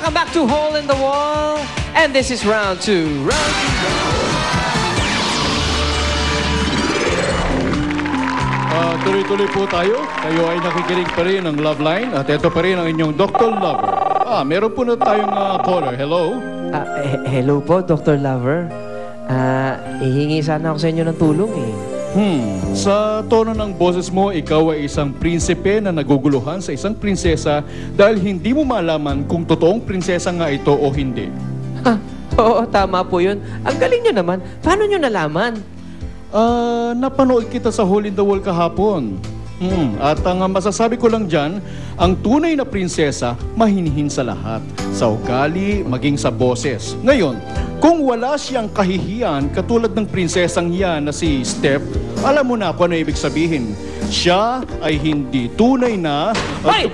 Welcome back to Hole in the Wall. And this is round 2. Round 2. Tuloy-tuloy po tayo. Kayo ay nakikinig pa rin ng Love Line. At ito pa rin ang inyong Dr. Lover. Meron po na tayong caller. Hello? Hello po, Dr. Lover. Ihingi sana ako sa inyo ng tulong eh. Sa tono ng boses mo, ikaw ay isang prinsipe na naguguluhan sa isang prinsesa dahil hindi mo malaman kung totoong prinsesa nga ito o hindi. Oo, tama po yun. Ang galing nyo naman. Paano nyo nalaman? Napanood kita sa Hole in the Wall kahapon. At ang masasabi ko lang dyan, ang tunay na prinsesa, mahinihin sa lahat. Sa ugali, maging sa boses. Ngayon, kung wala siyang kahihiyan katulad ng prinsesang yan na si Steph, alam mo na kung ano ibig sabihin. Siya ay hindi tunay na... Hoy!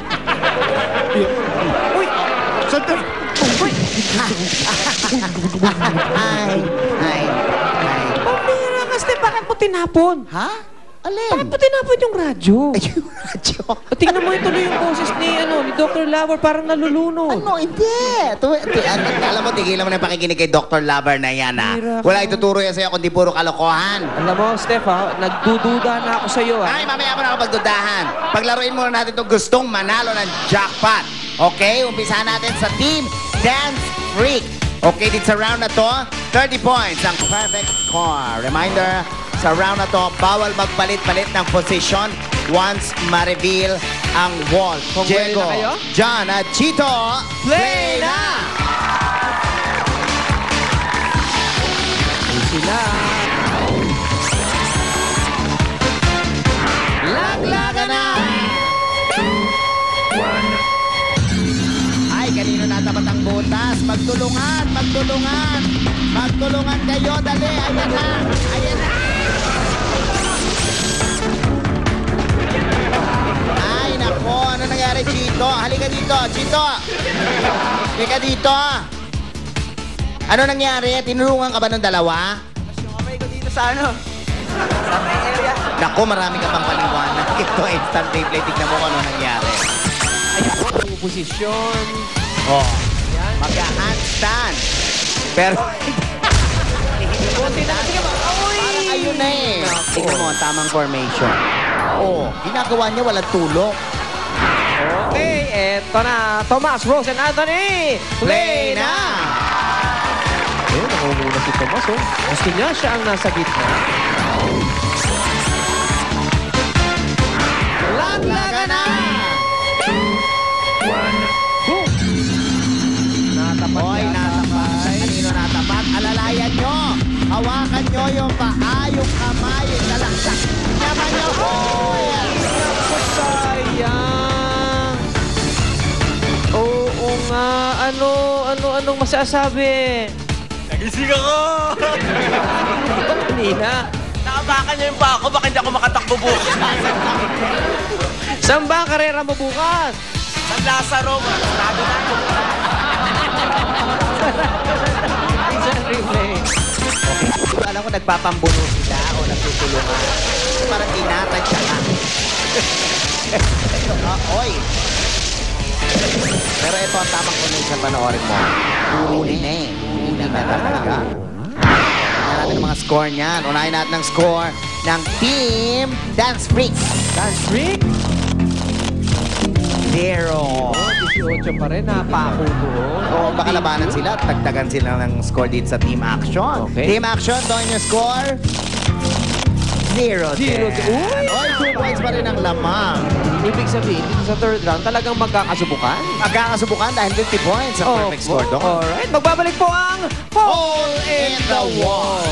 Uy! Sandali! Uy! Ay. Pambira ka, Steph. Bakit mo tinapon? Ha? Alin? Bakit mo tinapon yung radyo? Ay, yung radyo. Tingnan mo yung tuloy yung boses ni Dr. Lover. Parang nalulunod. Ano? Hindi. Alam mo, tigilan mo na yung pakikinig kay Dr. Lover na yan, ha? Hira ka. Wala ituturo yan sa'yo kundi puro kalokohan. Alam mo, Steph, nagdududa na ako sa'yo, ha? Ay, mamaya mo na ako pagdudahan. Paglaruin muna natin itong gustong manalo ng jackpot. Okay? Umpisahan natin sa Team Dance Freak. Okay, dito sa round na to, 30 points ang perfect score. Reminder, sa round na to, bawal magpalit-palit ng position once ma-reveal ang wall. Kung ready na kayo? John at Chito, play na! Sila. Laglaga na! Ay, kanino natapat ang butas? Magtulungan, magtulungan! Magtulungan kayo, dali! Ayan na! Ayan na! Ay, nako! Ano nangyari, Chito? Halika dito, Chito! Halika dito! Ano nangyari? Tinulungan ka ba ng dalawa? Kamay ko dito sa ano? Sa may area. Nako, marami ka pang paliwanag. Ito, instant replay. Tignan mo kung ano nangyari. Ayun po, ang posisyon. Oh, mag-handstand. Pero, Konti na. Sige ba? Uy! parang ayun na eh. Tignan mo, ang tamang formation. Oh, ginagawa niya walang tulong. Okay, eto na. Tomas, Rose, and Anthony. Play na! Ayun, nakumuna si Tomas, oh. Gusto niya siya ang nasa gitna. Laglaga na! Boom! Natapat Hoy, yata. natapat. Kanino natapat? Alalayan nyo. Hawakan nyo yung paa, yung kamay, yung lalaksak. Naman nyo. Hoy! Sayang. Oo nga. Anong masasabi? Nagising ako! Kanina. Nakabakan niya yung pa ako, baka hindi ako makatakbo bukas. Saan ba ang karera mo bukas? Sa Lazaro, sarado na ako. Instant replay. Alam ko nagpapambuno sila o nagtutulungan. Parang tinatadya ka. Oy! Pero ito ang tamang connection panoorin mo. Huli na eh. Huli na talaga. Tingnan natin ang mga score niyan. Unahin natin ang score ng Team Dance Freak. Dance Freak? 0. 18 pa rin. Napako doon. O baka labanan sila, tagtagan sila ng score dito sa Team Action. Okay. Team Action, doon yung score. 0 Zero. Uy! Oy, 2 points pa rin ang lamang. Ibig sabihin, dito sa third round, talagang magkakasubukan? Magkakasubukan dahil 50 points ang perfect score doon. Alright, magbabalik po ang Hole in the Wall.